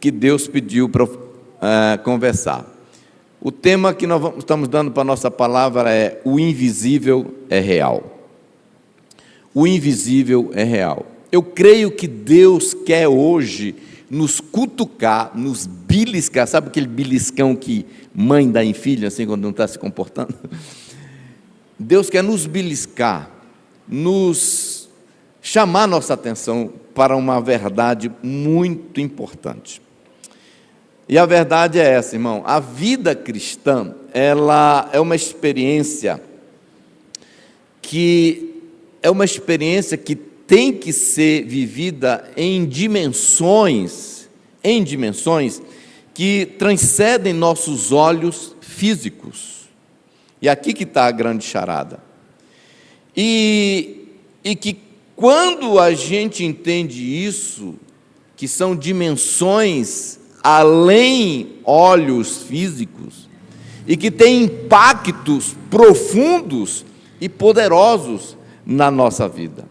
que Deus pediu para conversar. O tema que nós estamos dando para a nossa palavra é: o invisível é real. O invisível é real. Eu creio que Deus quer hoje nos cutucar, nos beliscar. Sabe aquele beliscão que mãe dá em filho, assim, quando não está se comportando? Deus quer nos beliscar, nos chamar nossa atenção para uma verdade muito importante. E a verdade é essa, irmão: a vida cristã, ela é uma experiência que tem que ser vivida em dimensões que transcendem nossos olhos físicos. E aqui que está a grande charada. E que quando a gente entende isso, que são dimensões além olhos físicos, e que tem impactos profundos e poderosos na nossa vida.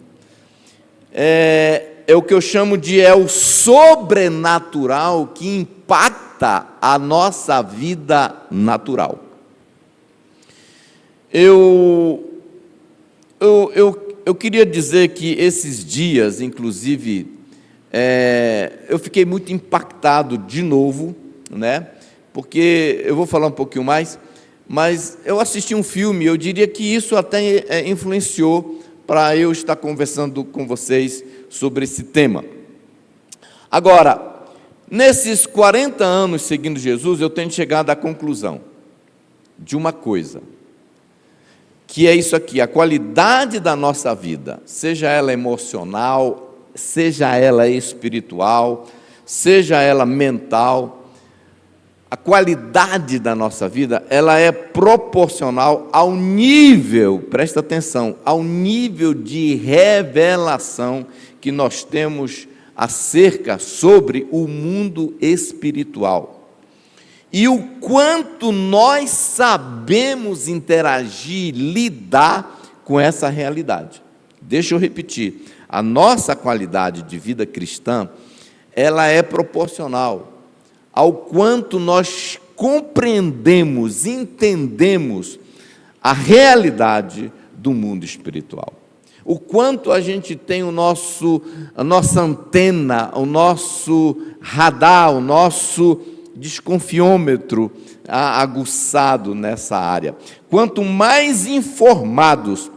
É o que eu chamo de o sobrenatural que impacta a nossa vida natural. Eu queria dizer que esses dias, inclusive, eu fiquei muito impactado de novo, né? Porque eu vou falar um pouquinho mais, mas eu assisti um filme, eu diria que isso até influenciou para eu estar conversando com vocês sobre esse tema. Agora, nesses 40 anos seguindo Jesus, eu tenho chegado à conclusão de uma coisa, que é isso aqui: a qualidade da nossa vida, seja ela emocional, seja ela espiritual, seja ela mental, a qualidade da nossa vida, ela é proporcional ao nível, presta atenção, ao nível de revelação que nós temos acerca sobre o mundo espiritual. E o quanto nós sabemos interagir, lidar com essa realidade. Deixa eu repetir: a nossa qualidade de vida cristã, ela é proporcional ao quanto nós compreendemos, entendemos a realidade do mundo espiritual. O quanto a gente tem a nossa antena, o nosso radar, o nosso desconfiômetro aguçado nessa área. Quanto mais informados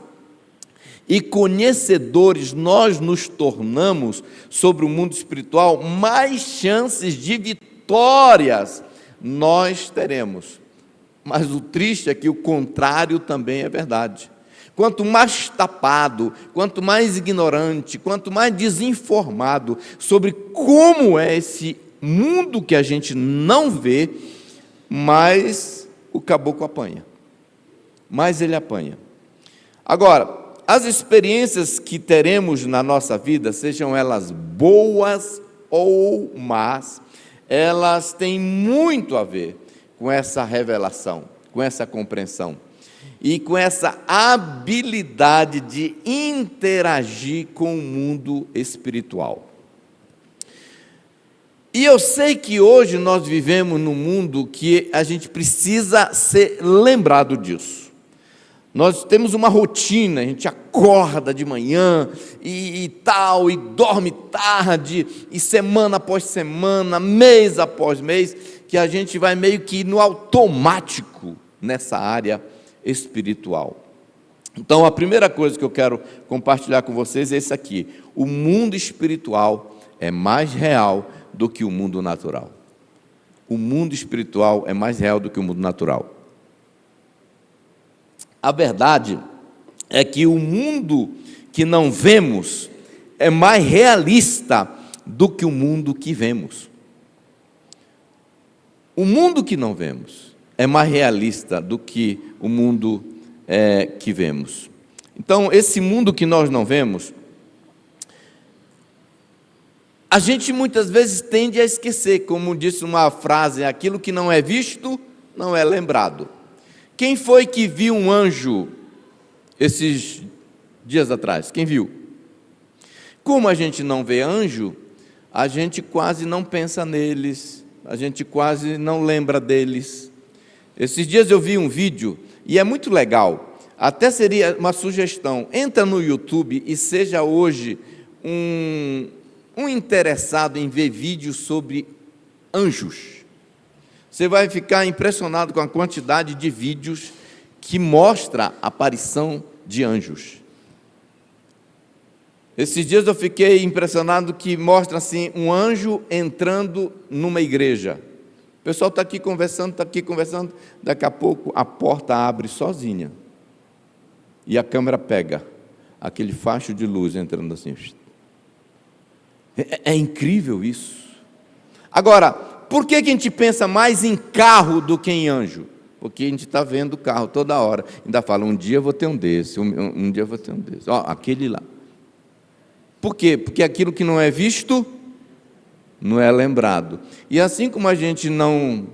e conhecedores nós nos tornamos sobre o mundo espiritual, mais chances de vitórias nós teremos. Mas o triste é que o contrário também é verdade. Quanto mais tapado, quanto mais ignorante, quanto mais desinformado sobre como é esse mundo que a gente não vê, mais o caboclo apanha. Mais ele apanha. Agora, as experiências que teremos na nossa vida, sejam elas boas ou más, elas têm muito a ver com essa revelação, com essa compreensão e com essa habilidade de interagir com o mundo espiritual. E eu sei que hoje nós vivemos num mundo que a gente precisa ser lembrado disso. Nós temos uma rotina, a gente acorda de manhã e tal, e dorme tarde, e semana após semana, mês após mês, que a gente vai meio que no automático nessa área espiritual. Então, a primeira coisa que eu quero compartilhar com vocês é isso aqui: o mundo espiritual é mais real do que o mundo natural. O mundo espiritual é mais real do que o mundo natural. A verdade é que o mundo que não vemos é mais realista do que o mundo que vemos. O mundo que não vemos é mais realista do que o mundo que vemos. Então, esse mundo que nós não vemos, a gente muitas vezes tende a esquecer, como disse uma frase: aquilo que não é visto não é lembrado. Quem foi que viu um anjo esses dias atrás? Quem viu? Como a gente não vê anjo, a gente quase não pensa neles, a gente quase não lembra deles. Esses dias eu vi um vídeo, e é muito legal, até seria uma sugestão: entra no YouTube e seja hoje um interessado em ver vídeos sobre anjos. Você vai ficar impressionado com a quantidade de vídeos que mostra a aparição de anjos. Esses dias eu fiquei impressionado que mostra assim um anjo entrando numa igreja. O pessoal está aqui conversando, daqui a pouco a porta abre sozinha. E a câmera pega aquele facho de luz entrando assim. É incrível isso. Agora, por que a gente pensa mais em carro do que em anjo? Porque a gente está vendo carro toda hora. Ainda fala, um dia eu vou ter um desse, um dia eu vou ter um desse. Ó, aquele lá. Por quê? Porque aquilo que não é visto, não é lembrado. E assim como a gente não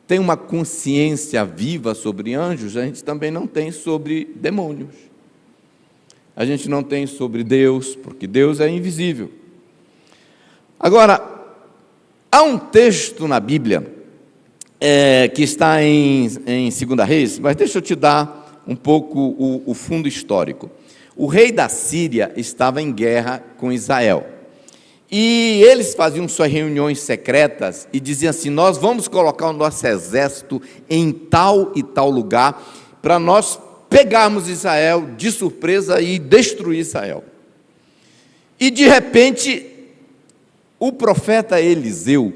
tem uma consciência viva sobre anjos, a gente também não tem sobre demônios. A gente não tem sobre Deus, porque Deus é invisível. Agora, há um texto na Bíblia, que está em 2 Reis, mas deixa eu te dar um pouco o fundo histórico. O rei da Síria estava em guerra com Israel. E eles faziam suas reuniões secretas e diziam assim: nós vamos colocar o nosso exército em tal e tal lugar para nós pegarmos Israel de surpresa e destruir Israel. E de repente, o profeta Eliseu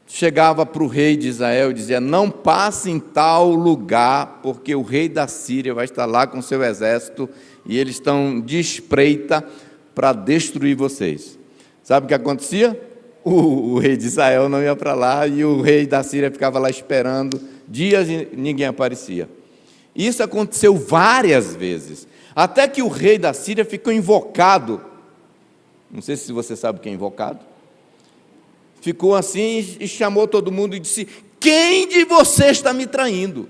chegava para o rei de Israel e dizia: não passe em tal lugar, porque o rei da Síria vai estar lá com seu exército e eles estão de espreita para destruir vocês. Sabe o que acontecia? O rei de Israel não ia para lá e o rei da Síria ficava lá esperando dias e ninguém aparecia. Isso aconteceu várias vezes, até que o rei da Síria ficou invocado. Não sei se você sabe o que é invocado. Ficou assim e chamou todo mundo e disse: quem de vocês está me traindo?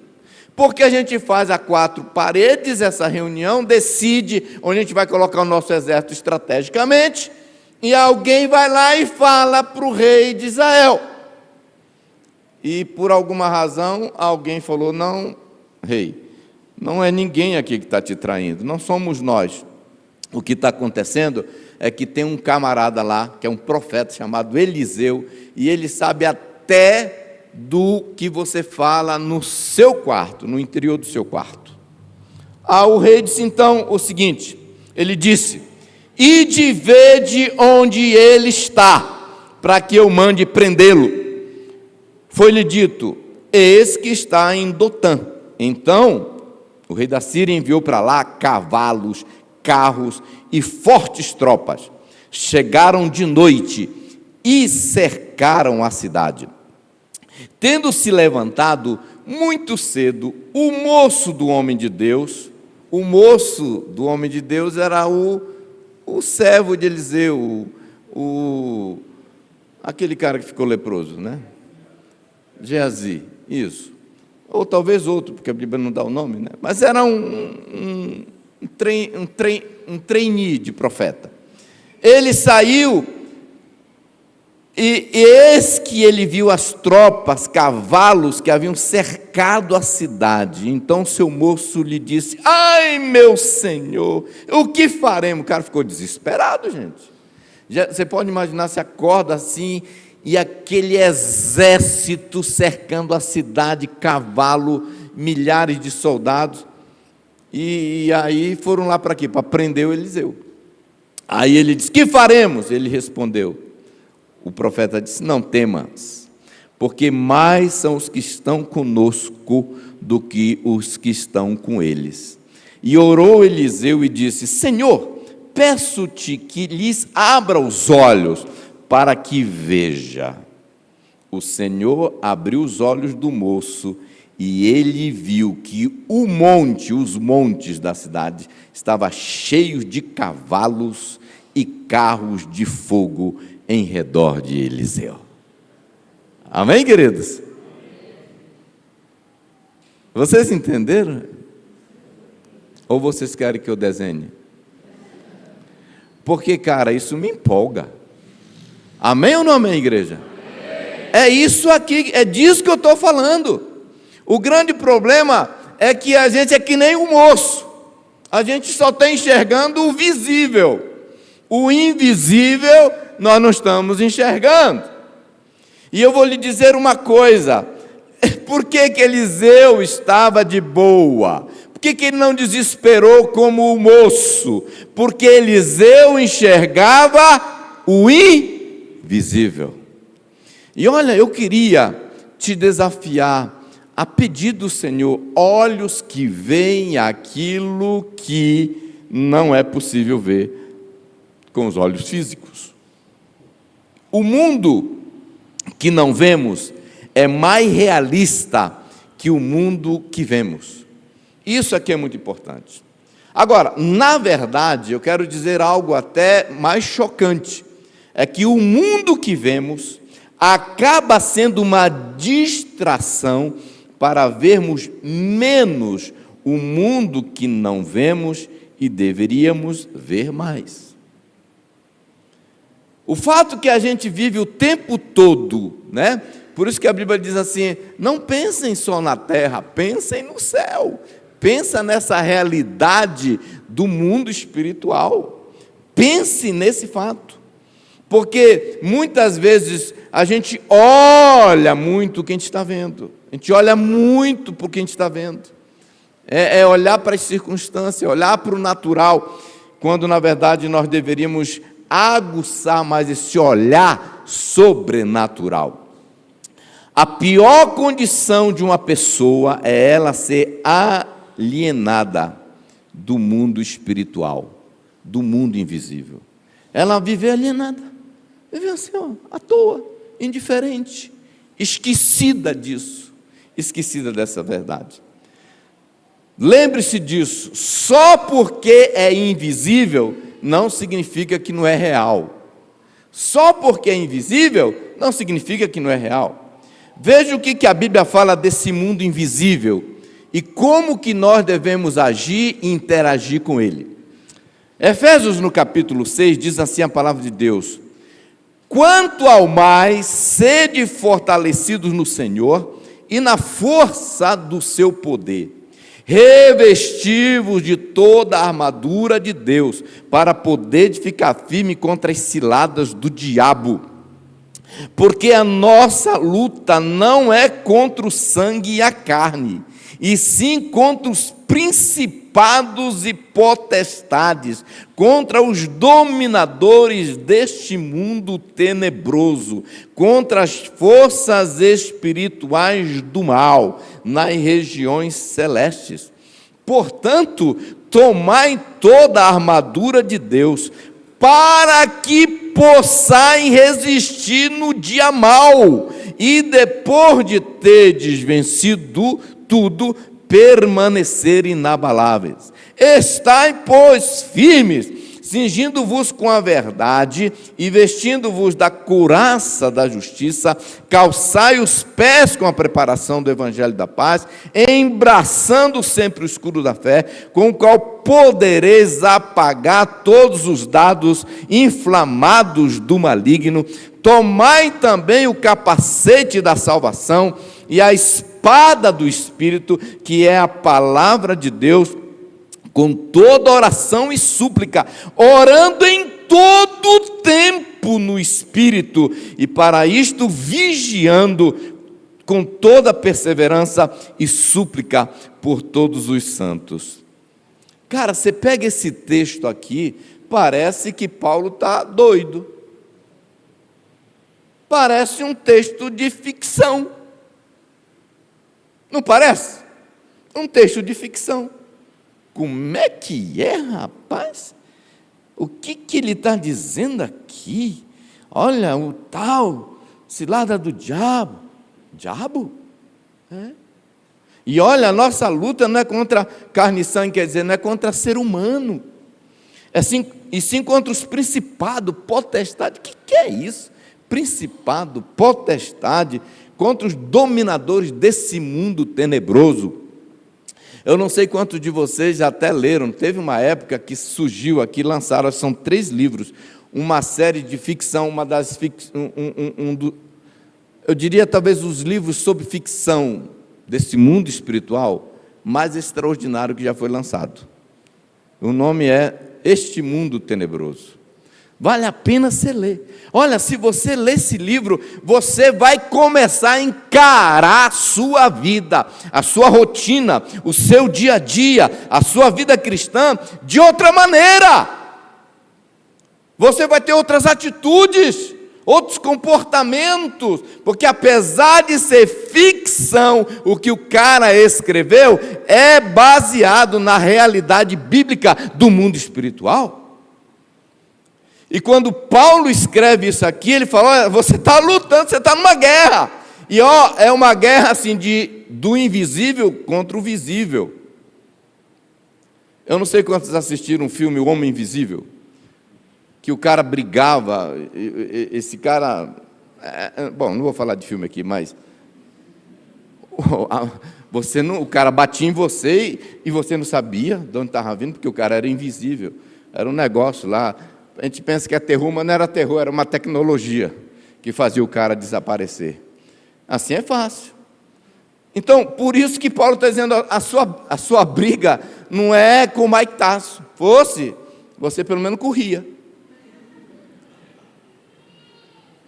Porque a gente faz a 4 paredes essa reunião, decide onde a gente vai colocar o nosso exército estrategicamente, e alguém vai lá e fala para o rei de Israel. E por alguma razão, alguém falou: não, rei, não é ninguém aqui que está te traindo, não somos nós. O que está acontecendo é que tem um camarada lá, que é um profeta chamado Eliseu, e ele sabe até do que você fala no seu quarto, no interior do seu quarto. O rei disse então o seguinte, ele disse: ide vede onde ele está, para que eu mande prendê-lo. Foi-lhe dito: eis que está em Dotã. Então, o rei da Síria enviou para lá cavalos, carros e fortes tropas. Chegaram de noite e cercaram a cidade. Tendo se levantado muito cedo, o moço do homem de Deus era o servo de Eliseu, aquele cara que ficou leproso, né? Geazi, isso. Ou talvez outro, porque a Bíblia não dá o nome, né? Mas era um trainee de profeta. Ele saiu e eis que ele viu as tropas, cavalos que haviam cercado a cidade. Então seu moço lhe disse: ai, meu senhor, o que faremos? O cara ficou desesperado, gente. Você pode imaginar, se acorda assim e aquele exército cercando a cidade, cavalo, milhares de soldados. E aí foram lá para quê? Para prender o Eliseu. Aí ele disse: que faremos? Ele respondeu. O profeta disse: não temas, porque mais são os que estão conosco do que os que estão com eles. E orou Eliseu e disse: Senhor, peço-te que lhes abra os olhos para que veja. O Senhor abriu os olhos do moço e ele viu que os montes da cidade estavam cheios de cavalos e carros de fogo em redor de Eliseu. Amém, queridos? Vocês entenderam? Ou vocês querem que eu desenhe? Porque, cara, isso me empolga. Amém ou não amém, igreja? É isso aqui, é disso que eu estou falando. O grande problema é que a gente é que nem um moço. A gente só está enxergando o visível. O invisível nós não estamos enxergando. E eu vou lhe dizer uma coisa. Por que Eliseu estava de boa? Por que ele não desesperou como o moço? Porque Eliseu enxergava o invisível. E olha, eu queria te desafiar a pedir do Senhor olhos que veem aquilo que não é possível ver com os olhos físicos. O mundo que não vemos é mais realista que o mundo que vemos. Isso aqui é muito importante. Agora, na verdade, eu quero dizer algo até mais chocante. É que o mundo que vemos acaba sendo uma distração para vermos menos o mundo que não vemos e deveríamos ver mais. O fato que a gente vive o tempo todo, né? Por isso que a Bíblia diz assim, não pensem só na terra, pensem no céu. Pensa nessa realidade do mundo espiritual. Pense nesse fato. Porque muitas vezes a gente olha muito o que a gente está vendo. A gente olha muito para o que a gente está vendo. É olhar para as circunstâncias, olhar para o natural, quando na verdade nós deveríamos aguçar mais esse olhar sobrenatural. A pior condição de uma pessoa é ela ser alienada do mundo espiritual, do mundo invisível. Ela vive alienada, vive assim, à toa, indiferente, esquecida disso, esquecida dessa verdade. Lembre-se disso, só porque é invisível não significa que não é real. Só porque é invisível não significa que não é real. Veja o que a Bíblia fala desse mundo invisível e como que nós devemos agir e interagir com ele. Efésios, no capítulo 6, diz assim a palavra de Deus: quanto ao mais, sede fortalecidos no Senhor e na força do seu poder, revesti-vos de toda a armadura de Deus, para poder ficar firme contra as ciladas do diabo. Porque a nossa luta não é contra o sangue e a carne, e sim contra os principados e potestades, contra os dominadores deste mundo tenebroso, contra as forças espirituais do mal nas regiões celestes. Portanto, tomai toda a armadura de Deus, para que possais resistir no dia mau, e depois de terdes vencido tudo, permanecer inabaláveis. Estai, pois, firmes, cingindo-vos com a verdade e vestindo-vos da couraça da justiça, calçai os pés com a preparação do evangelho da paz, embraçando sempre o escudo da fé, com o qual podereis apagar todos os dardos inflamados do maligno. Tomai também o capacete da salvação e a espada do Espírito, que é a palavra de Deus, com toda oração e súplica, orando em todo tempo no Espírito, e para isto vigiando com toda perseverança e súplica por todos os santos. Cara, você pega esse texto aqui, parece que Paulo está doido. Parece um texto de ficção. Não parece? Um texto de ficção. Como é que é, rapaz? O que ele está dizendo aqui? Olha, o tal cilada do diabo. Diabo? É. E olha, a nossa luta não é contra carne e sangue, quer dizer, não é contra ser humano. E sim contra os principados, potestade. O que é isso? Principado, potestade, contra os dominadores desse mundo tenebroso. Eu não sei quantos de vocês já até leram, teve uma época que surgiu aqui, lançaram, são 3 livros, uma série de ficção, uma das eu diria talvez os livros sobre ficção desse mundo espiritual mais extraordinário que já foi lançado. O nome é Este Mundo Tenebroso. Vale a pena você ler. Olha, se você ler esse livro, você vai começar a encarar a sua vida, a sua rotina, o seu dia a dia, a sua vida cristã de outra maneira. Você vai ter outras atitudes, outros comportamentos, porque apesar de ser ficção, o que o cara escreveu é baseado na realidade bíblica do mundo espiritual. E quando Paulo escreve isso aqui, ele fala, olha, você está lutando, você está numa guerra. E é uma guerra assim do invisível contra o visível. Eu não sei quantos assistiram o filme O Homem Invisível, que o cara brigava, esse cara... Bom, não vou falar de filme aqui, mas... o cara batia em você e você não sabia de onde estava vindo, porque o cara era invisível. Era um negócio lá... A gente pensa que é terror, mas não era terror, era uma tecnologia que fazia o cara desaparecer. Assim é fácil. Então, por isso que Paulo está dizendo, a sua briga não é com o Mike Tasso. Fosse, você pelo menos corria.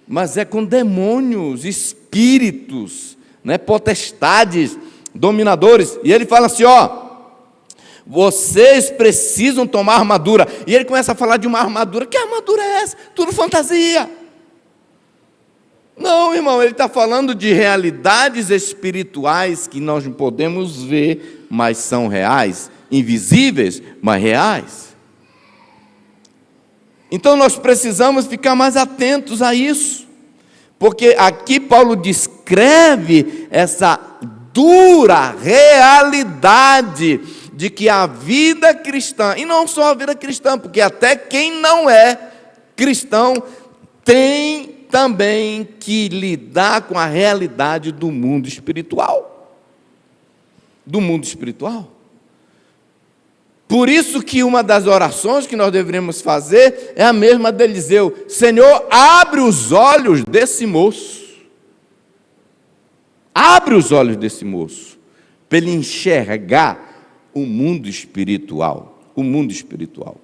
Mas é com demônios, espíritos, né, potestades, dominadores. E ele fala assim, vocês precisam tomar armadura. E ele começa a falar de uma armadura. Que armadura é essa? Tudo fantasia. Não, irmão, ele está falando de realidades espirituais que nós não podemos ver, mas são reais. Invisíveis, mas reais. Então nós precisamos ficar mais atentos a isso. Porque aqui Paulo descreve essa dura realidade de que a vida cristã, e não só a vida cristã, porque até quem não é cristão tem também que lidar com a realidade do mundo espiritual. Do mundo espiritual. Por isso que uma das orações que nós deveríamos fazer é a mesma de Eliseu: Senhor, abre os olhos desse moço. Abre os olhos desse moço, para ele enxergar o mundo espiritual, o mundo espiritual.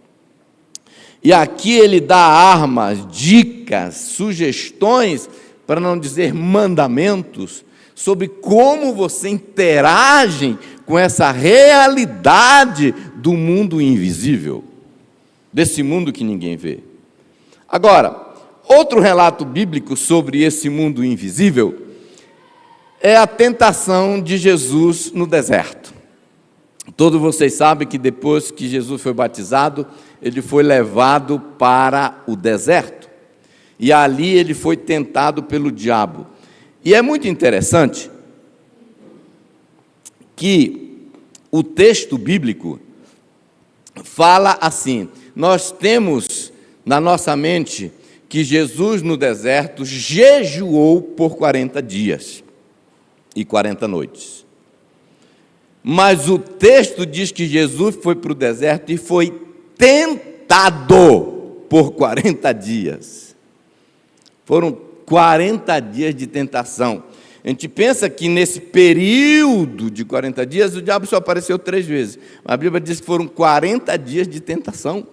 E aqui ele dá armas, dicas, sugestões, para não dizer mandamentos, sobre como você interage com essa realidade do mundo invisível, desse mundo que ninguém vê. Agora, outro relato bíblico sobre esse mundo invisível é a tentação de Jesus no deserto. Todos vocês sabem que depois que Jesus foi batizado, ele foi levado para o deserto. E ali ele foi tentado pelo diabo. E é muito interessante que o texto bíblico fala assim: nós temos na nossa mente que Jesus no deserto jejuou por 40 dias e 40 noites. Mas o texto diz que Jesus foi para o deserto e foi tentado por 40 dias. Foram 40 dias de tentação. A gente pensa que nesse período de 40 dias o diabo só apareceu 3 vezes. A Bíblia diz que foram 40 dias de tentação.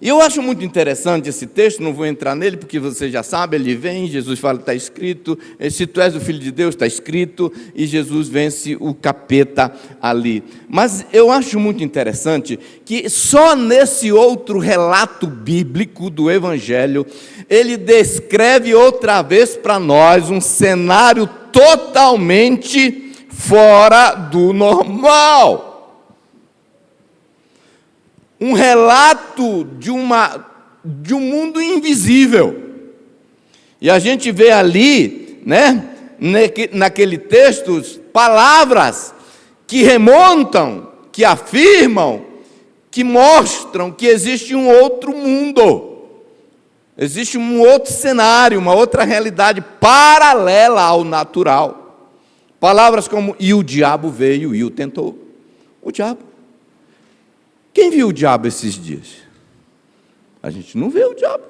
E eu acho muito interessante esse texto, não vou entrar nele, porque você já sabe, ele vem, Jesus fala, está escrito, se tu és o Filho de Deus, está escrito, e Jesus vence o capeta ali. Mas eu acho muito interessante que só nesse outro relato bíblico do Evangelho, ele descreve outra vez para nós um cenário totalmente fora do normal. Um relato de um mundo invisível. E a gente vê ali, né, naquele texto, palavras que remontam, que afirmam, que mostram que existe um outro mundo. Existe um outro cenário, uma outra realidade paralela ao natural. Palavras como, e o diabo veio e o tentou. O diabo. Quem viu o diabo esses dias? A gente não vê o diabo.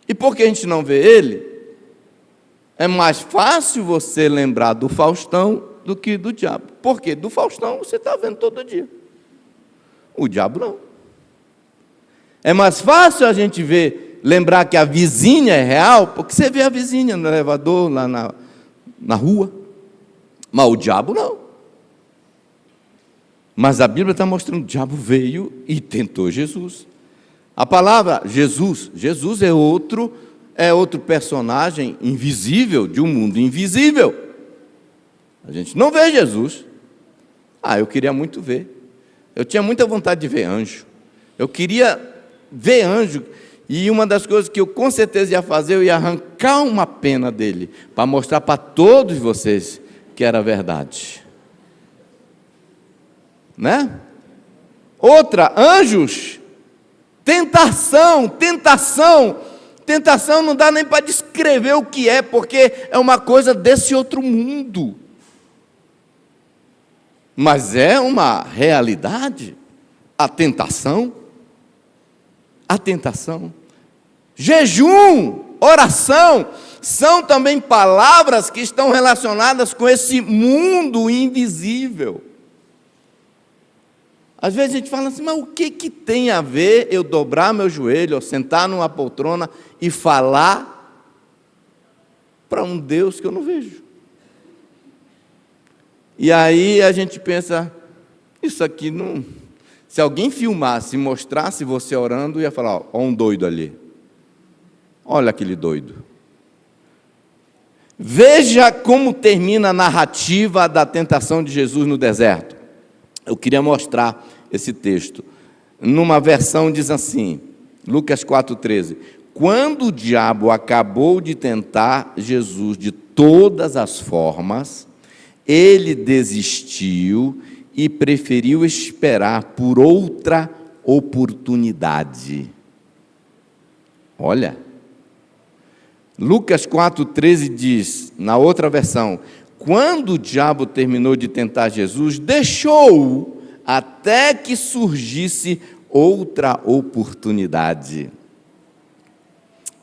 E por que a gente não vê ele? É mais fácil você lembrar do Faustão do que do diabo. Por quê? Do Faustão você está vendo todo dia. O diabo não. É mais fácil a gente lembrar que a vizinha é real, porque você vê a vizinha no elevador, lá na rua. Mas o diabo não. Mas a Bíblia está mostrando que o diabo veio e tentou Jesus. A palavra Jesus é outro personagem invisível de um mundo invisível. A gente não vê Jesus. Eu queria muito ver. Eu tinha muita vontade de ver anjo. Eu queria ver anjo. E uma das coisas que eu com certeza ia fazer, eu ia arrancar uma pena dele, para mostrar para todos vocês que era verdade. Né? Outra, anjos. Tentação não dá nem para descrever o que é, porque é uma coisa desse outro mundo. Mas é uma realidade. A tentação. Jejum, oração, são também palavras que estão relacionadas com esse mundo invisível. Às vezes a gente fala assim, mas o que tem a ver eu dobrar meu joelho, ou sentar numa poltrona e falar para um Deus que eu não vejo? E aí a gente pensa, isso aqui não... Se alguém filmasse e mostrasse você orando, ia falar, ó, um doido ali. Olha aquele doido. Veja como termina a narrativa da tentação de Jesus no deserto. Eu queria mostrar esse texto. Numa versão diz assim, Lucas 4,13. Quando o diabo acabou de tentar Jesus de todas as formas, ele desistiu e preferiu esperar por outra oportunidade. Olha, Lucas 4,13 diz, na outra versão, quando o diabo terminou de tentar Jesus, deixou até que surgisse outra oportunidade.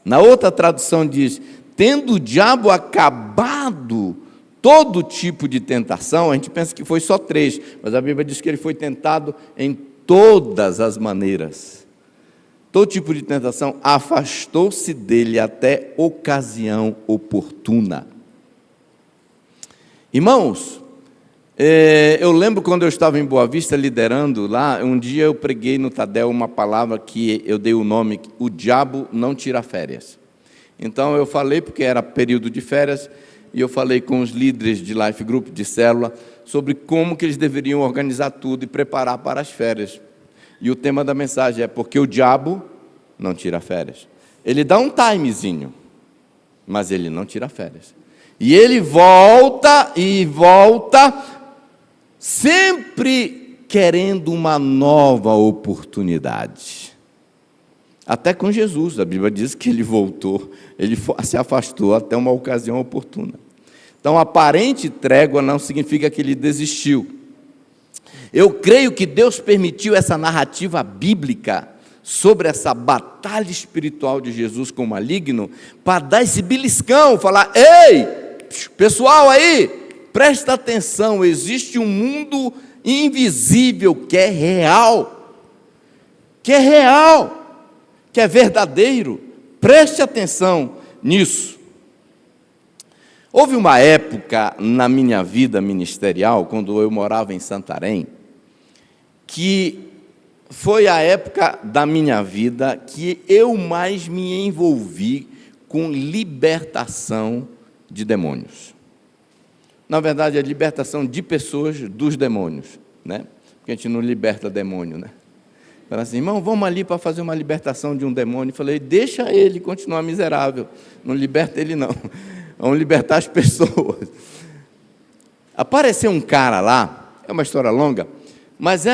Na outra tradução diz, tendo o diabo acabado todo tipo de tentação, a gente pensa que foi só 3, mas a Bíblia diz que ele foi tentado em todas as maneiras. Todo tipo de tentação, afastou-se dele até ocasião oportuna. Irmãos, eu lembro quando eu estava em Boa Vista liderando lá, um dia eu preguei no Tadel uma palavra que eu dei o nome, o diabo não tira férias. Então eu falei, porque era período de férias, e eu falei com os líderes de Life Group, de célula, sobre como que eles deveriam organizar tudo e preparar para as férias. E o tema da mensagem é, porque o diabo não tira férias. Ele dá um timezinho, mas ele não tira férias. E ele volta e volta, sempre querendo uma nova oportunidade. Até com Jesus, a Bíblia diz que ele voltou, ele se afastou até uma ocasião oportuna. Então, aparente trégua não significa que ele desistiu. Eu creio que Deus permitiu essa narrativa bíblica sobre essa batalha espiritual de Jesus com o maligno, para dar esse beliscão, falar, ei, pessoal aí, presta atenção, existe um mundo invisível que é real, que é verdadeiro, preste atenção nisso. Houve uma época na minha vida ministerial, quando eu morava em Santarém, que foi a época da minha vida que eu mais me envolvi com libertação de demônios. Na verdade, a libertação de pessoas dos demônios, né? Porque a gente não liberta demônio, né? Fala assim, irmão, vamos ali para fazer uma libertação de um demônio. Eu falei, deixa ele continuar miserável, não liberta ele não, vamos libertar as pessoas. Apareceu um cara lá, é uma história longa, mas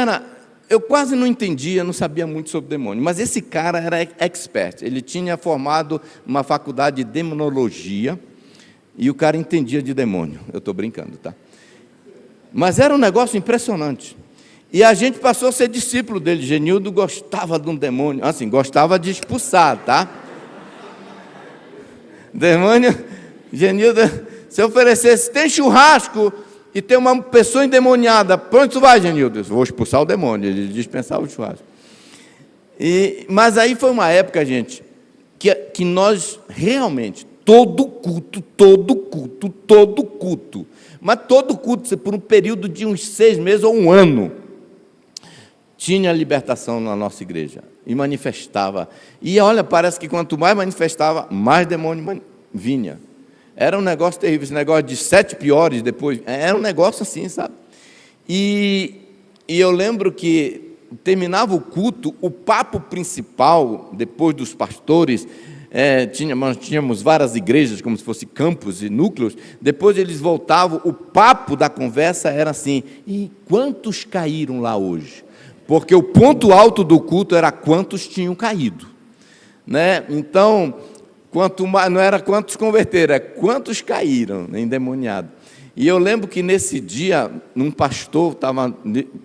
eu quase não entendia, não sabia muito sobre demônio, mas esse cara era expert, ele tinha formado uma faculdade de demonologia, E o cara entendia de demônio. Eu estou brincando, tá? Mas era um negócio impressionante. E a gente passou a ser discípulo dele. Genildo gostava de um demônio. Assim, gostava de expulsar, tá? Demônio, Genildo, se oferecesse, tem churrasco e tem uma pessoa endemoniada, para onde tu vai, Genildo? Eu vou expulsar o demônio. Ele dispensava o churrasco. Mas aí foi uma época, gente, que nós realmente, todo culto, mas todo culto, por um período de uns 6 meses ou um ano, tinha libertação na nossa igreja, e manifestava, e olha, parece que quanto mais manifestava, mais demônio vinha. Era um negócio terrível, esse negócio de 7 piores depois, era um negócio assim, sabe? E eu lembro que terminava o culto, o papo principal, depois dos pastores, nós tínhamos várias igrejas, como se fossem campos e núcleos, depois eles voltavam, o papo da conversa era assim, e quantos caíram lá hoje? Porque o ponto alto do culto era quantos tinham caído, né? Então, não era quantos converteram, é quantos caíram, endemoniados. E eu lembro que nesse dia, um pastor estava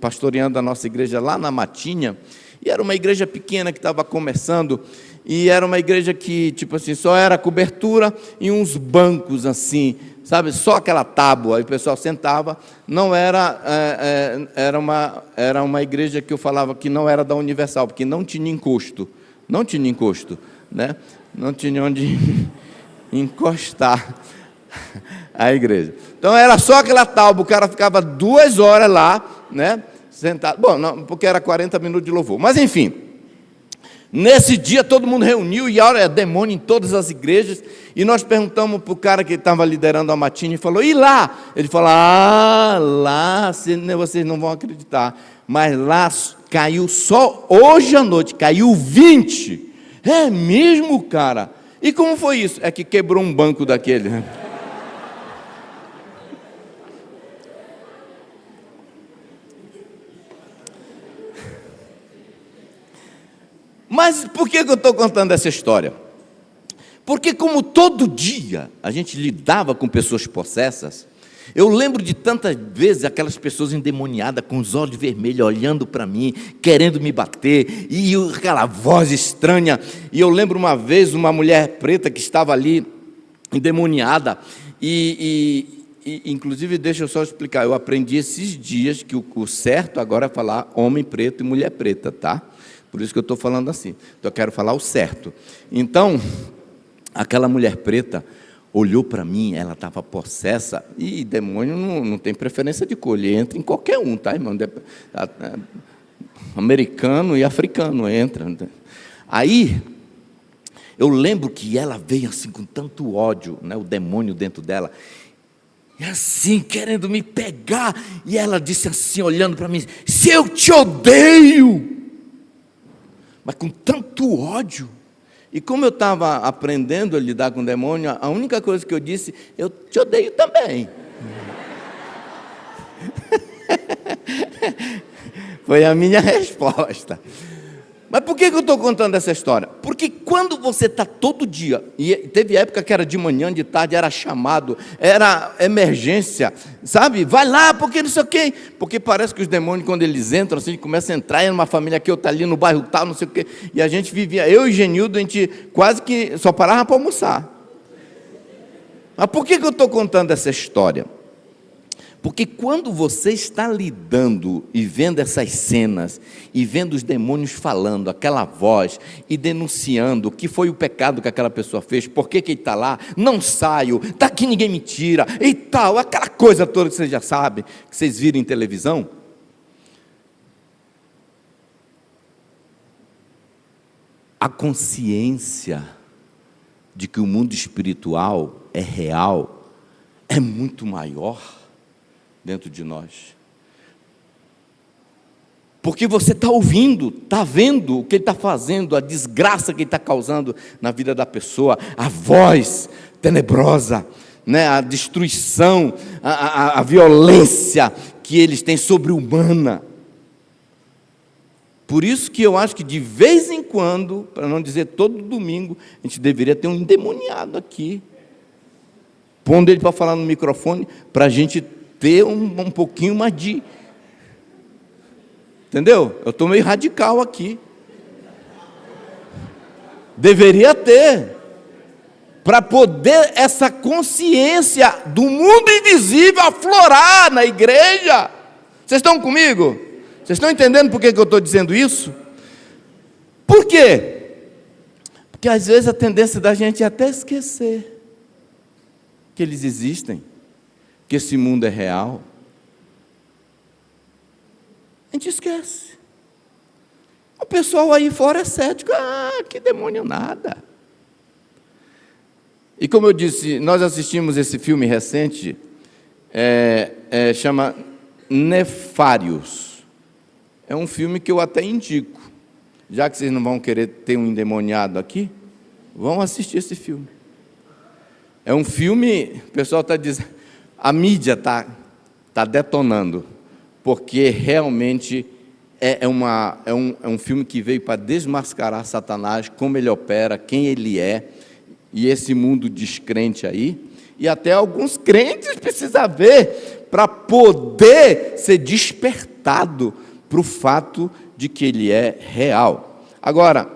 pastoreando a nossa igreja lá na Matinha, e era uma igreja pequena que estava começando, e era uma igreja que, tipo assim, só era cobertura e uns bancos assim, sabe, só aquela tábua, aí o pessoal sentava, não era, era uma igreja que eu falava que não era da Universal, porque não tinha encosto, né? Não tinha onde encostar a igreja. Então era só aquela tábua, o cara ficava 2 horas lá, né, sentado, bom, não, porque era 40 minutos de louvor, mas enfim, nesse dia todo mundo reuniu, e olha, demônio em todas as igrejas, e nós perguntamos para o cara que estava liderando a matina, e falou, e lá? Ele falou, lá, vocês não vão acreditar, mas lá caiu só hoje à noite, caiu 20, é mesmo, cara? E como foi isso? É que quebrou um banco daquele, né? Mas por que eu estou contando essa história? Porque como todo dia a gente lidava com pessoas possessas, eu lembro de tantas vezes aquelas pessoas endemoniadas, com os olhos vermelhos, olhando para mim, querendo me bater, e aquela voz estranha. E eu lembro uma vez uma mulher preta que estava ali, endemoniada, inclusive, deixa eu só explicar, eu aprendi esses dias que o certo agora é falar homem preto e mulher preta, tá? Por isso que eu estou falando assim. Então, eu quero falar o certo. Então, aquela mulher preta olhou para mim, ela estava possessa, e demônio não tem preferência de cor, ele entra em qualquer um, tá, irmão? Americano e africano entra. Aí, eu lembro que ela veio assim com tanto ódio, né, o demônio dentro dela, e assim, querendo me pegar, e ela disse assim, olhando para mim, se eu te odeio, mas com tanto ódio. E como eu estava aprendendo a lidar com o demônio, a única coisa que eu disse, eu te odeio também. Foi a minha resposta. Mas por que eu estou contando essa história? Porque quando você está todo dia, e teve época que era de manhã, de tarde, era chamado, era emergência, sabe? Vai lá, porque não sei o quê. Porque parece que os demônios, quando eles entram, assim, começam a entrar em uma família aqui, outra ali, no bairro tal, não sei o quê. E a gente vivia, eu e Genildo, a gente quase que só parava para almoçar. Mas por que eu estou contando essa história? Porque quando você está lidando e vendo essas cenas, e vendo os demônios falando, aquela voz, e denunciando o que foi o pecado que aquela pessoa fez, por que ele está lá, não saio, daqui ninguém me tira, e tal, aquela coisa toda que vocês já sabem, que vocês viram em televisão, a consciência de que o mundo espiritual é real, é muito maior dentro de nós, porque você está ouvindo, está vendo o que ele está fazendo, a desgraça que ele está causando na vida da pessoa, a voz tenebrosa, né? A destruição, a violência que eles têm sobre-humana. Por isso que eu acho que de vez em quando, para não dizer todo domingo, a gente deveria ter um endemoniado aqui, pondo ele para falar no microfone, para a gente ter um pouquinho mais de... Entendeu? Eu estou meio radical aqui. Deveria ter, para poder essa consciência do mundo invisível aflorar na igreja. Vocês estão comigo? Vocês estão entendendo por que eu estou dizendo isso? Por quê? Porque às vezes a tendência da gente é até esquecer que eles existem, que esse mundo é real. A gente esquece. O pessoal aí fora é cético. Ah, que demônio nada. E como eu disse, nós assistimos esse filme recente, chama Nefários. É um filme que eu até indico. Já que vocês não vão querer ter um endemoniado aqui, vão assistir esse filme. É um filme, o pessoal está dizendo, a mídia está detonando, porque realmente é um filme que veio para desmascarar Satanás, como ele opera, quem ele é, e esse mundo descrente aí, e até alguns crentes precisam ver, para poder ser despertado para o fato de que ele é real. Agora,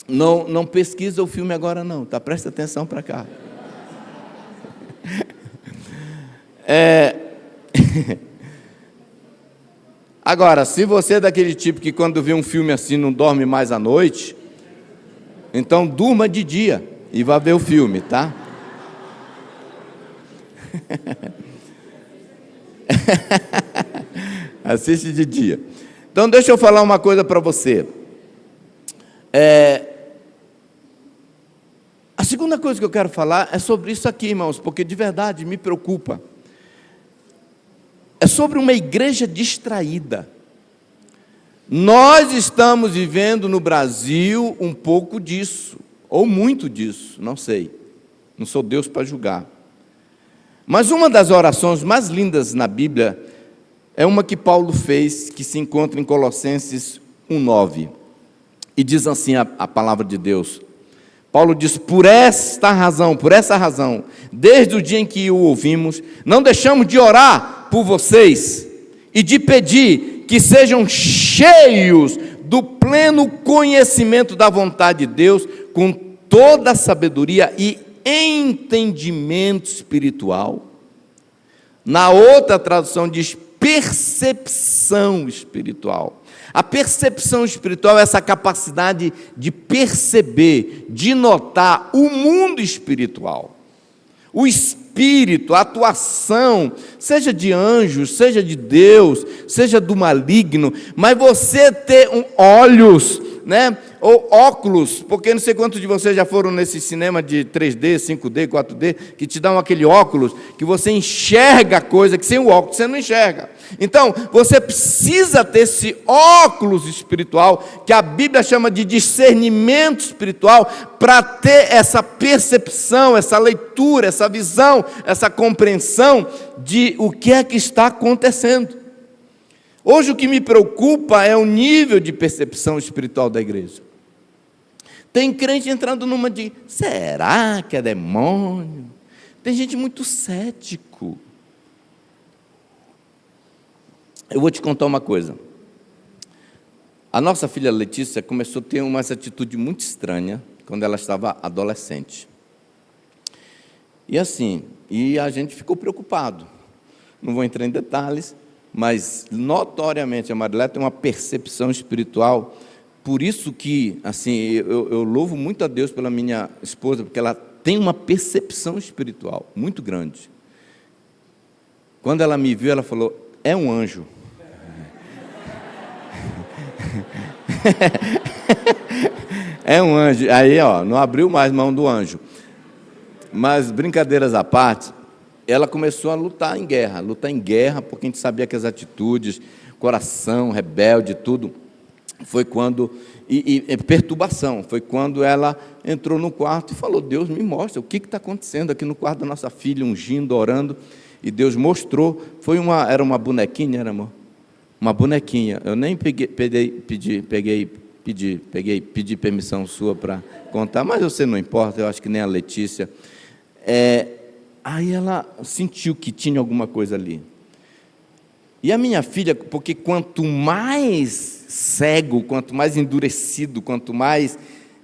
não pesquisa o filme agora não, tá? Presta atenção para cá. Agora, se você é daquele tipo que quando vê um filme assim não dorme mais à noite, então durma de dia e vá ver o filme, tá? Assiste de dia. Então deixa eu falar uma coisa para você. A segunda coisa que eu quero falar é sobre isso aqui, irmãos, porque de verdade me preocupa. É sobre uma igreja distraída. Nós estamos vivendo no Brasil um pouco disso, ou muito disso, não sei. Não sou Deus para julgar. Mas uma das orações mais lindas na Bíblia é uma que Paulo fez, que se encontra em Colossenses 1:9. E diz assim a palavra de Deus. Paulo diz, por essa razão, desde o dia em que o ouvimos, não deixamos de orar por vocês e de pedir que sejam cheios do pleno conhecimento da vontade de Deus, com toda a sabedoria e entendimento espiritual. Na outra tradução diz percepção espiritual. A percepção espiritual é essa capacidade de perceber, de notar o mundo espiritual. O espírito, a atuação, seja de anjos, seja de Deus, seja do maligno, mas você ter olhos, né, ou óculos, porque não sei quantos de vocês já foram nesse cinema de 3D, 5D, 4D, que te dão aquele óculos, que você enxerga a coisa, que sem o óculos você não enxerga. Então, você precisa ter esse óculos espiritual, que a Bíblia chama de discernimento espiritual, para ter essa percepção, essa leitura, essa visão, essa compreensão de o que é que está acontecendo. Hoje o que me preocupa é o nível de percepção espiritual da igreja. Tem crente entrando numa de, será que é demônio? Tem gente muito cético. Eu vou te contar uma coisa. A nossa filha Letícia começou a ter uma atitude muito estranha quando ela estava adolescente. E assim, a gente ficou preocupado. Não vou entrar em detalhes, mas notoriamente a Marilé tem uma percepção espiritual. Por isso que, assim, eu louvo muito a Deus pela minha esposa, porque ela tem uma percepção espiritual muito grande. Quando ela me viu, ela falou, é um anjo. É um anjo. Aí, não abriu mais mão do anjo. Mas, brincadeiras à parte, ela começou a lutar em guerra, porque a gente sabia que as atitudes, coração, rebelde, tudo, foi quando, e perturbação, foi quando ela entrou no quarto e falou, Deus me mostra, o que está acontecendo aqui no quarto da nossa filha, ungindo, orando, e Deus mostrou, era uma bonequinha, era, amor? Uma bonequinha, eu nem pedi permissão sua para contar, mas você não importa, eu acho que nem a Letícia. Aí ela sentiu que tinha alguma coisa ali. E a minha filha, porque quanto mais cego, quanto mais endurecido, quanto mais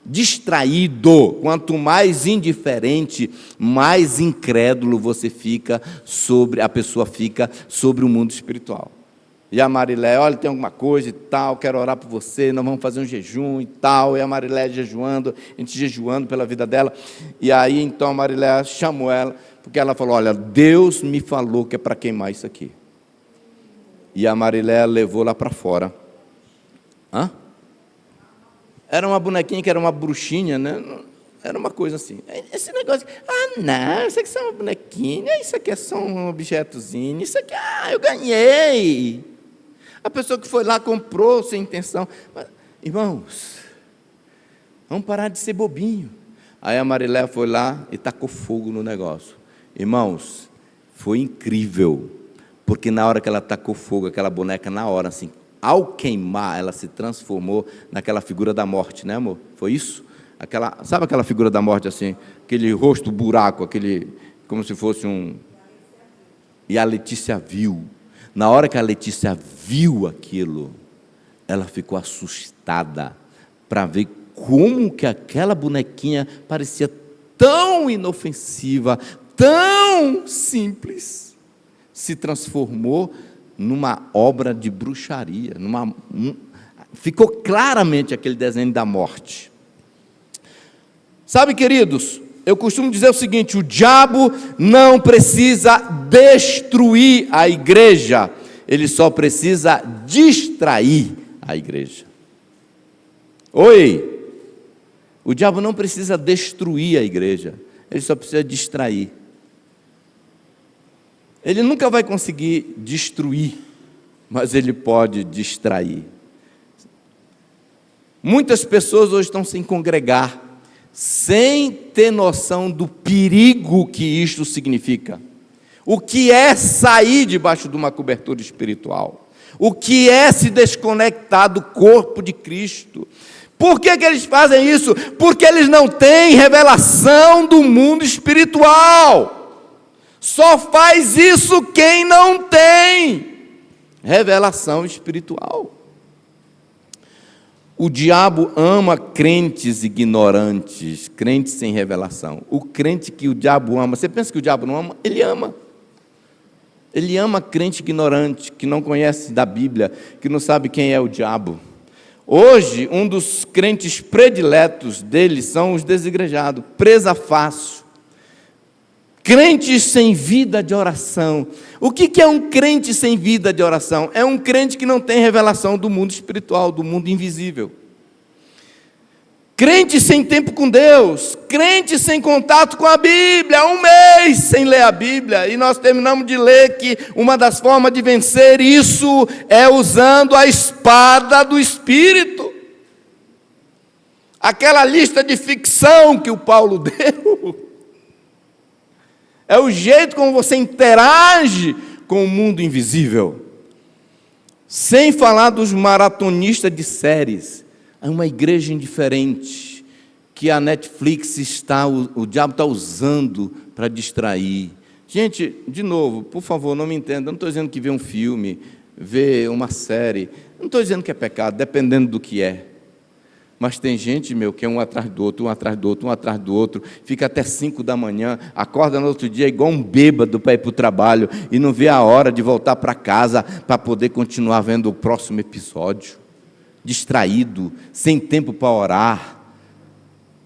distraído, quanto mais indiferente, mais incrédulo você fica a pessoa fica sobre o mundo espiritual. E a Marilé, olha, tem alguma coisa e tal, quero orar por você, nós vamos fazer um jejum e tal. E a Marilé jejuando, a gente jejuando pela vida dela. E aí então a Marilé chamou ela, porque ela falou, olha, Deus me falou que é para queimar isso aqui. E a Marilé levou lá para fora. Hã? Era uma bonequinha que era uma bruxinha, né? Era uma coisa assim. Esse negócio, não, isso aqui é uma bonequinha, isso aqui é só um objetozinho, isso aqui, eu ganhei. A pessoa que foi lá comprou sem intenção. Mas, irmãos, vamos parar de ser bobinho. Aí a Marilé foi lá e tacou fogo no negócio. Irmãos, foi incrível, porque na hora que ela tacou fogo, aquela boneca, na hora, assim, ao queimar, ela se transformou naquela figura da morte, né, amor? Foi isso? Sabe aquela figura da morte, assim, aquele rosto buraco, como se fosse um... E a Letícia viu. Na hora que a Letícia viu aquilo, ela ficou assustada para ver como que aquela bonequinha parecia tão inofensiva, tão simples, se transformou numa obra de bruxaria, ficou claramente aquele desenho da morte. Sabe, queridos, eu costumo dizer o seguinte, o diabo não precisa destruir a igreja, ele só precisa distrair a igreja. Oi! O diabo não precisa destruir a igreja, ele só precisa distrair. Ele nunca vai conseguir destruir, mas ele pode distrair. Muitas pessoas hoje estão sem congregar, sem ter noção do perigo que isto significa. O que é sair debaixo de uma cobertura espiritual? O que é se desconectar do corpo de Cristo? Por que eles fazem isso? Porque eles não têm revelação do mundo espiritual. Só faz isso quem não tem revelação espiritual. O diabo ama crentes ignorantes, crentes sem revelação. O crente que o diabo ama, você pensa que o diabo não ama? Ele ama. Ele ama crente ignorante, que não conhece da Bíblia, que não sabe quem é o diabo. Hoje, um dos crentes prediletos dele são os desigrejados, presa fácil. Crentes sem vida de oração. O que é um crente sem vida de oração? É um crente que não tem revelação do mundo espiritual, do mundo invisível. Crente sem tempo com Deus, crente sem contato com a Bíblia, 1 mês sem ler a Bíblia, e nós terminamos de ler que uma das formas de vencer isso é usando a espada do Espírito. Aquela lista de ficção que o Paulo deu, é o jeito como você interage com o mundo invisível. Sem falar dos maratonistas de séries. É uma igreja indiferente que a Netflix o diabo está usando para distrair. Gente, de novo, por favor, não me entenda. Eu não estou dizendo que ver um filme, ver uma série. Não estou dizendo que é pecado, dependendo do que é. Mas tem gente, que é um atrás do outro, um atrás do outro, um atrás do outro, fica até 5 da manhã, acorda no outro dia igual um bêbado para ir para o trabalho e não vê a hora de voltar para casa para poder continuar vendo o próximo episódio. Distraído, sem tempo para orar,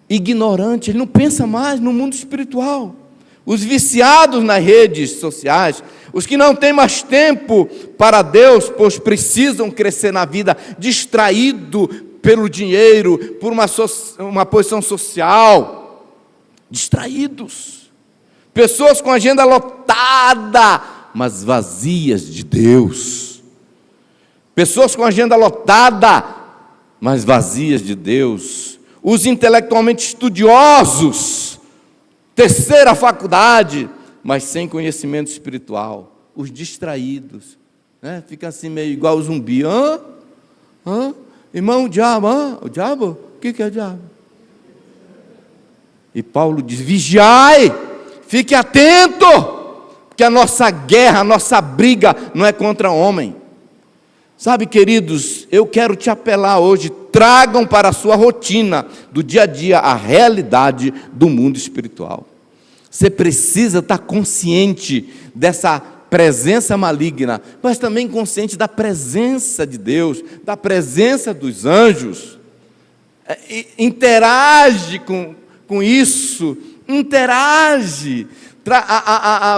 ignorante, ele não pensa mais no mundo espiritual. Os viciados nas redes sociais, os que não têm mais tempo para Deus, pois precisam crescer na vida, distraído pelo dinheiro, por uma posição social, distraídos, pessoas com agenda lotada, mas vazias de Deus, pessoas com agenda lotada, mas vazias de Deus, os intelectualmente estudiosos, terceira faculdade, mas sem conhecimento espiritual, os distraídos, né? Fica assim meio igual o zumbi, irmão, o diabo, o diabo? O que é o diabo? E Paulo diz, vigiai, Fique atento, porque a nossa guerra, a nossa briga não é contra homem. Sabe, queridos, eu quero te apelar hoje, tragam para a sua rotina do dia a dia a realidade do mundo espiritual. Você precisa estar consciente dessa presença maligna, mas também consciente da presença de Deus, da presença dos anjos. Interage com isso, interage,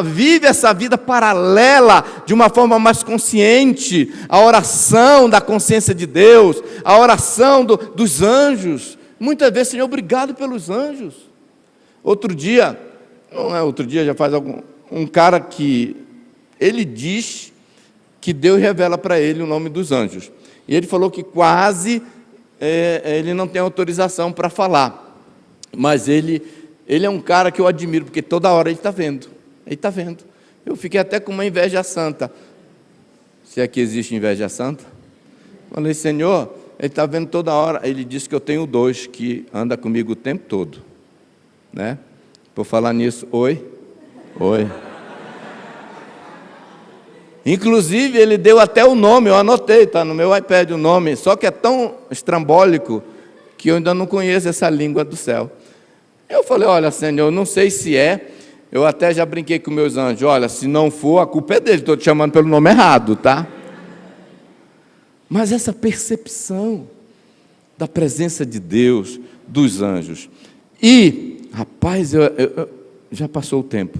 vive essa vida paralela de uma forma mais consciente, a oração da consciência de Deus, a oração dos anjos. Muitas vezes, Senhor, obrigado pelos anjos. Outro dia, já faz um cara que ele diz que Deus revela para ele o nome dos anjos. E ele falou que quase ele não tem autorização para falar, mas ele é um cara que eu admiro, porque toda hora ele está vendo. Eu fiquei até com uma inveja santa. Se aqui existe inveja santa. Falei, Senhor, ele está vendo toda hora. Ele disse que eu tenho 2 que anda comigo o tempo todo, né? Por falar nisso, oi. Inclusive, ele deu até o nome, eu anotei, está no meu iPad o nome, só que é tão estrambólico que eu ainda não conheço essa língua do céu. Eu falei, olha, Senhor, eu não sei se é, eu até já brinquei com meus anjos, olha, se não for, a culpa é dele, estou te chamando pelo nome errado, tá? Mas essa percepção da presença de Deus, dos anjos. E, rapaz, já passou o tempo.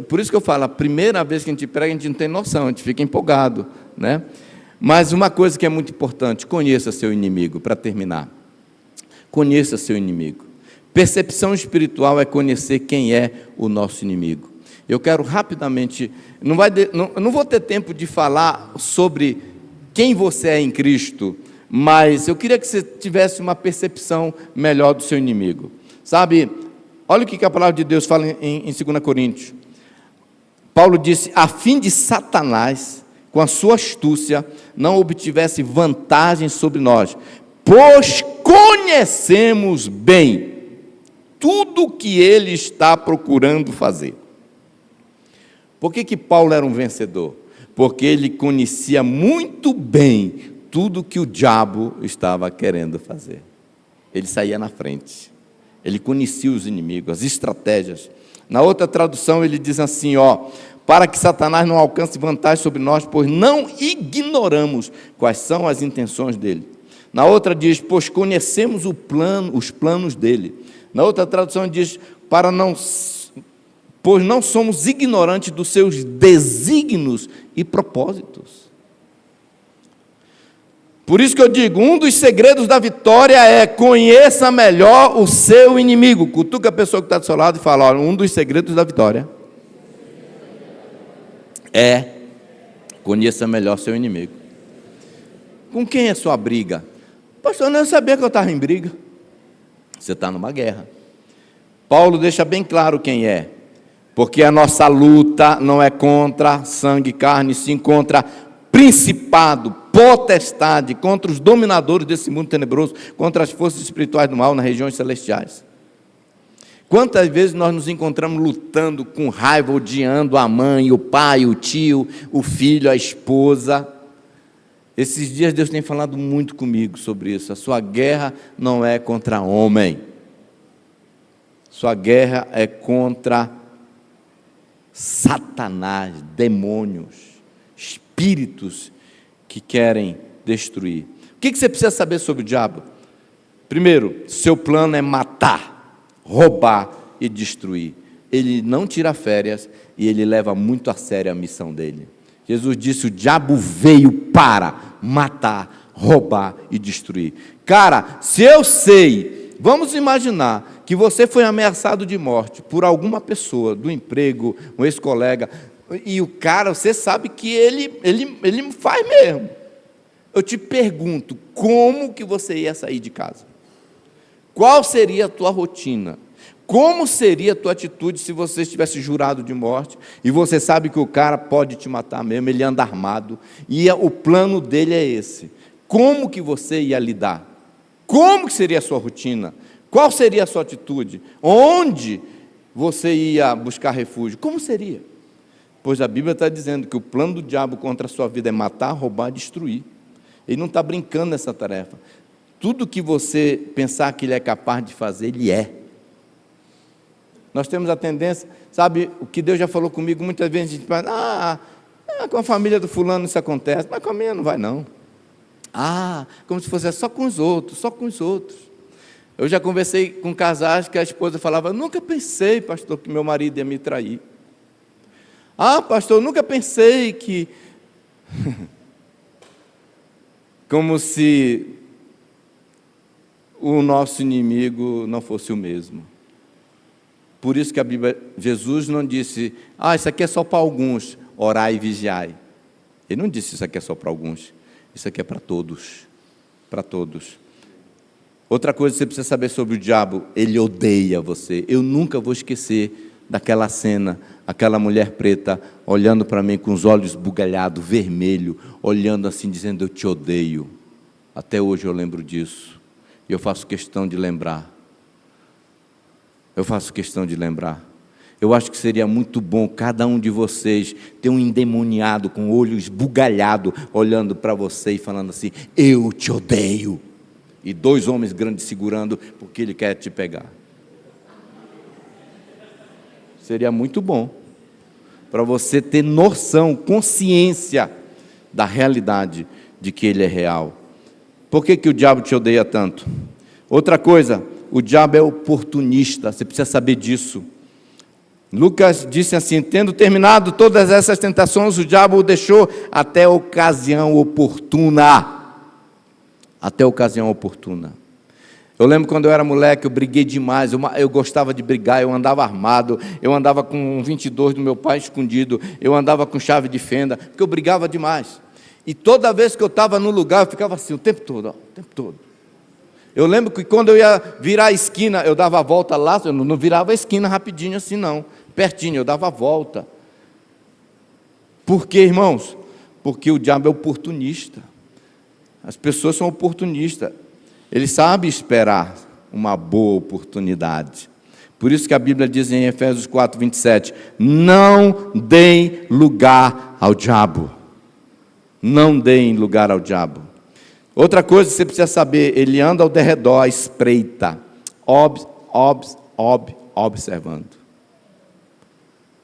Por isso que eu falo, a primeira vez que a gente prega, a gente não tem noção, a gente fica empolgado, né? Mas uma coisa que é muito importante, conheça seu inimigo, para terminar. Conheça seu inimigo. Percepção espiritual é conhecer quem é o nosso inimigo. Eu quero rapidamente, não vou ter tempo de falar sobre quem você é em Cristo, mas eu queria que você tivesse uma percepção melhor do seu inimigo. Sabe, olha o que a palavra de Deus fala em 2 Coríntios. Paulo disse, a fim de Satanás, com a sua astúcia, não obtivesse vantagem sobre nós, pois conhecemos bem tudo o que ele está procurando fazer. Por que Paulo era um vencedor? Porque ele conhecia muito bem tudo que o diabo estava querendo fazer. Ele saía na frente. Ele conhecia os inimigos, as estratégias. Na outra tradução ele diz assim, para que Satanás não alcance vantagem sobre nós, pois não ignoramos quais são as intenções dele. Na outra diz, pois conhecemos os planos dele. Na outra tradução diz, pois não somos ignorantes dos seus desígnios e propósitos. Por isso que eu digo, um dos segredos da vitória é conheça melhor o seu inimigo. Cutuca a pessoa que está do seu lado e fala, olha, um dos segredos da vitória é conheça melhor o seu inimigo. Com quem é sua briga? Pastor, eu não sabia que eu estava em briga. Você está numa guerra. Paulo deixa bem claro quem é. Porque a nossa luta não é contra sangue e carne, sim contra principado, potestade, contra os dominadores desse mundo tenebroso, contra as forças espirituais do mal nas regiões celestiais. Quantas vezes nós nos encontramos lutando com raiva, odiando a mãe, o pai, o tio, o filho, a esposa. Esses dias Deus tem falado muito comigo sobre isso. A sua guerra não é contra homem. Sua guerra é contra Satanás, demônios, espíritos que querem destruir. O que você precisa saber sobre o diabo? Primeiro, seu plano é matar, roubar e destruir. Ele não tira férias e ele leva muito a sério a missão dele. Jesus disse, o diabo veio para matar, roubar e destruir. Cara, se eu sei, vamos imaginar que você foi ameaçado de morte por alguma pessoa, do emprego, um ex-colega, e o cara, você sabe que ele faz mesmo. Eu te pergunto, como que você ia sair de casa? Qual seria a tua rotina? Como seria a tua atitude se você estivesse jurado de morte e você sabe que o cara pode te matar mesmo, ele anda armado e o plano dele é esse? Como que você ia lidar? Como que seria a sua rotina? Qual seria a sua atitude? Onde você ia buscar refúgio? Como seria? Pois a Bíblia está dizendo que o plano do diabo contra a sua vida é matar, roubar, destruir. Ele não está brincando nessa tarefa. Tudo que você pensar que ele é capaz de fazer, ele é. Nós temos a tendência, sabe, o que Deus já falou comigo, muitas vezes a gente fala, com a família do fulano isso acontece, mas com a minha não vai não. Como se fosse só com os outros, só com os outros. Eu já conversei com casais que a esposa falava, nunca pensei, pastor, que meu marido ia me trair. Pastor, nunca pensei que... Como se o nosso inimigo não fosse o mesmo. Por isso que a Bíblia, Jesus não disse, isso aqui é só para alguns, orai e vigiai. Ele não disse isso aqui é só para alguns, isso aqui é para todos, para todos. Outra coisa que você precisa saber sobre o diabo, ele odeia você. Eu nunca vou esquecer daquela cena, aquela mulher preta olhando para mim com os olhos bugalhados, vermelho, olhando assim, dizendo, eu te odeio. Até hoje eu lembro disso, e eu faço questão de lembrar. Eu acho que seria muito bom cada um de vocês ter um endemoniado com o olho esbugalhado, olhando para você e falando assim, eu te odeio. E 2 homens grandes segurando, porque ele quer te pegar. Seria muito bom, para você ter noção, consciência da realidade de que ele é real. Por que o diabo te odeia tanto? Outra coisa, o diabo é oportunista, você precisa saber disso. Lucas disse assim, tendo terminado todas essas tentações, o diabo o deixou até a ocasião oportuna. Até a ocasião oportuna. Eu lembro quando eu era moleque, eu briguei demais, eu gostava de brigar, eu andava armado, eu andava com um 22 do meu pai escondido, eu andava com chave de fenda, porque eu brigava demais. E toda vez que eu estava no lugar, eu ficava assim, o tempo todo. Eu lembro que quando eu ia virar a esquina, eu dava a volta lá, eu não virava a esquina rapidinho assim não, pertinho, eu dava a volta. Por quê, irmãos? Porque o diabo é oportunista. As pessoas são oportunistas. Ele sabe esperar uma boa oportunidade. Por isso que a Bíblia diz em Efésios 4, 27, não deem lugar ao diabo. Não deem lugar ao diabo. Outra coisa que você precisa saber, ele anda ao derredor, à espreita, observando.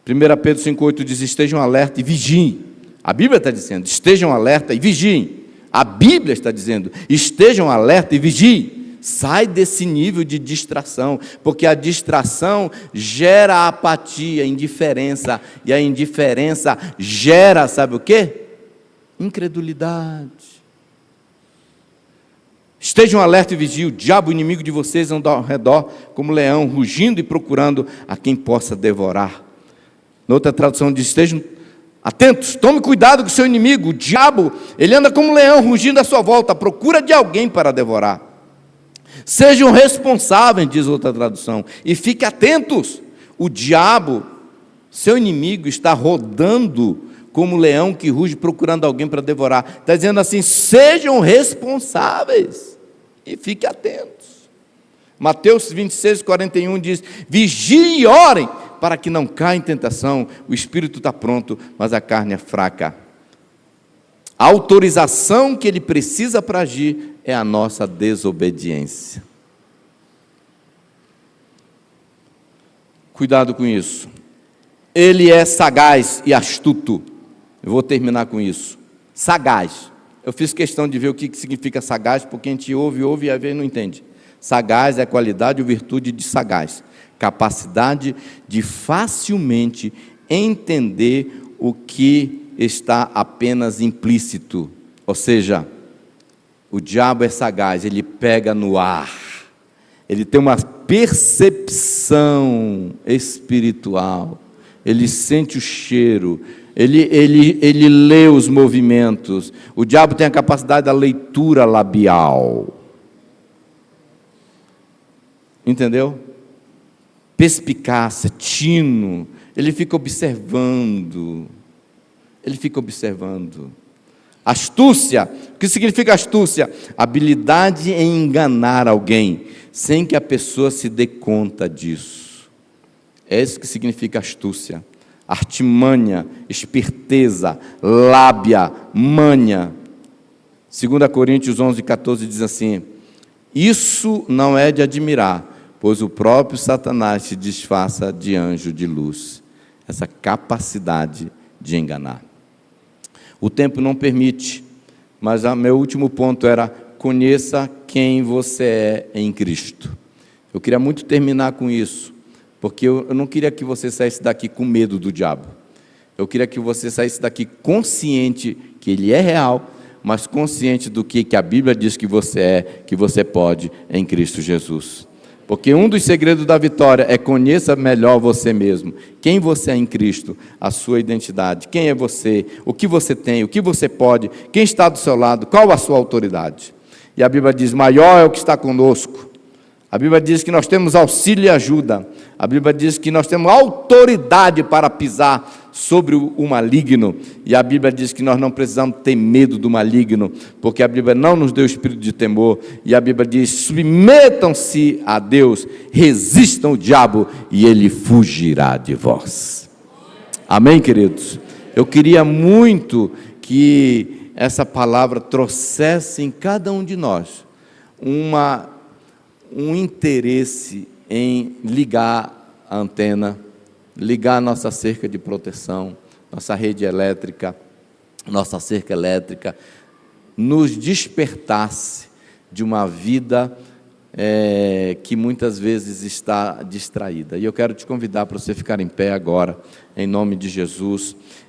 1 Pedro 5,8 diz, estejam alerta e vigiem. A Bíblia está dizendo, estejam alerta e vigiem. A Bíblia está dizendo, estejam alerta e vigiem. Sai desse nível de distração, porque a distração gera apatia, indiferença, e a indiferença gera, sabe o quê? Incredulidade. Estejam alerta e vigiem, o diabo, inimigo de vocês, anda ao redor como leão, rugindo e procurando a quem possa devorar. Noutra tradução diz, estejam atentos, tome cuidado com o seu inimigo, o diabo, ele anda como um leão, rugindo à sua volta, à procura de alguém para devorar. Sejam responsáveis, diz outra tradução, e fiquem atentos. O diabo, seu inimigo, está rodando como um leão que ruge procurando alguém para devorar. Está dizendo assim, sejam responsáveis e fiquem atentos. Mateus 26, 41 diz, vigiem e orem, para que não caia em tentação, o espírito está pronto, mas a carne é fraca. A autorização que ele precisa para agir é a nossa desobediência. Cuidado com isso. Ele é sagaz e astuto. Eu vou terminar com isso. Sagaz. Eu fiz questão de ver o que significa sagaz, porque a gente ouve e às vezes não entende. Sagaz é a qualidade ou virtude de sagaz. Capacidade de facilmente entender o que está apenas implícito. Ou seja, o diabo é sagaz, ele pega no ar, ele tem uma percepção espiritual, ele sente o cheiro, ele lê os movimentos. O diabo tem a capacidade da leitura labial. Entendeu? Perspicácia, tino, ele fica observando. Astúcia, o que significa astúcia? Habilidade em enganar alguém, sem que a pessoa se dê conta disso. É isso que significa astúcia, artimanha, esperteza, lábia, manha. 2 Coríntios 11:14 diz assim: isso não é de admirar, pois o próprio Satanás se disfarça de anjo de luz. Essa capacidade de enganar. O tempo não permite, mas o meu último ponto era: conheça quem você é em Cristo. Eu queria muito terminar com isso, porque eu não queria que você saísse daqui com medo do diabo. Eu queria que você saísse daqui consciente que ele é real, mas consciente do que a Bíblia diz que você é, que você pode em Cristo Jesus. Porque um dos segredos da vitória é: conheça melhor você mesmo, quem você é em Cristo, a sua identidade, quem é você, o que você tem, o que você pode, quem está do seu lado, qual a sua autoridade. E a Bíblia diz: maior é o que está conosco. A Bíblia diz que nós temos auxílio e ajuda. A Bíblia diz que nós temos autoridade para pisar sobre o maligno. E a Bíblia diz que nós não precisamos ter medo do maligno, porque a Bíblia não nos deu espírito de temor. E a Bíblia diz: submetam-se a Deus, resistam o diabo e ele fugirá de vós. Amém, queridos? Eu queria muito que essa palavra trouxesse em cada um de nós um interesse em ligar a antena, ligar a nossa cerca de proteção, nossa rede elétrica, nossa cerca elétrica, nos despertasse de uma vida que muitas vezes está distraída. E eu quero te convidar para você ficar em pé agora, em nome de Jesus.